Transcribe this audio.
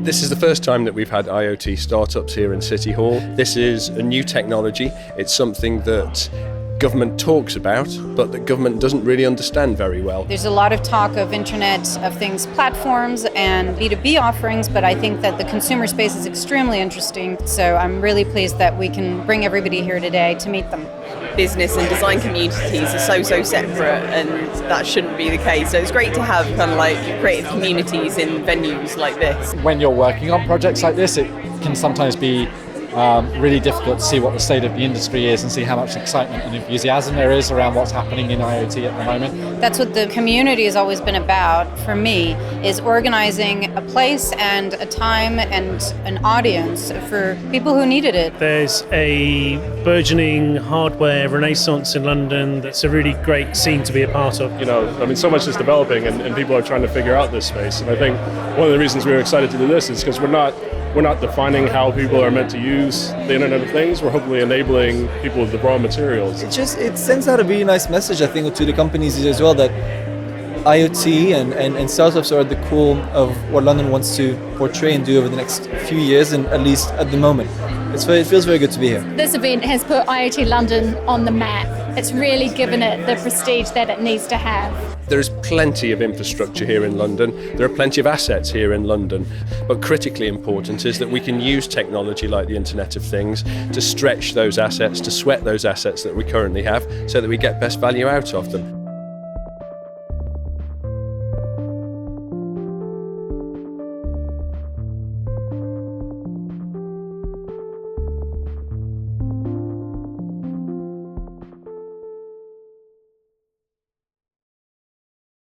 This is the first time that we've had IoT startups here in City Hall. This is a new technology. It's something that government talks about, but that government doesn't really understand very well. There's a lot of talk of Internet of Things platforms and B2B offerings, but I think that the consumer space is extremely interesting. So I'm really pleased that we can bring everybody here today to meet them. Business and design communities are so separate, and that shouldn't be the case. So it's great to have kind of like creative communities in venues like this. When you're working on projects like this, it can sometimes be really difficult to see what the state of the industry is and see how much excitement and enthusiasm there is around what's happening in IoT at the moment. That's what the community has always been about for me, is organizing a place and a time and an audience for people who needed it. There's a burgeoning hardware renaissance in London that's a really great scene to be a part of. So much is developing and people are trying to figure out this space. And I think one of the reasons we were excited to do this is because we're not defining how people are meant to use the Internet of Things. We're hopefully enabling people with the raw materials. It sends out a really nice message, I think, to the companies as well, that IoT and startups are at the core of what London wants to portray and do over the next few years, and at least at the moment. It feels very good to be here. This event has put IoT London on the map. It's really given it the prestige that it needs to have. There is plenty of infrastructure here in London. There are plenty of assets here in London. But critically important is that we can use technology like the Internet of Things to stretch those assets, to sweat those assets that we currently have, so that we get best value out of them.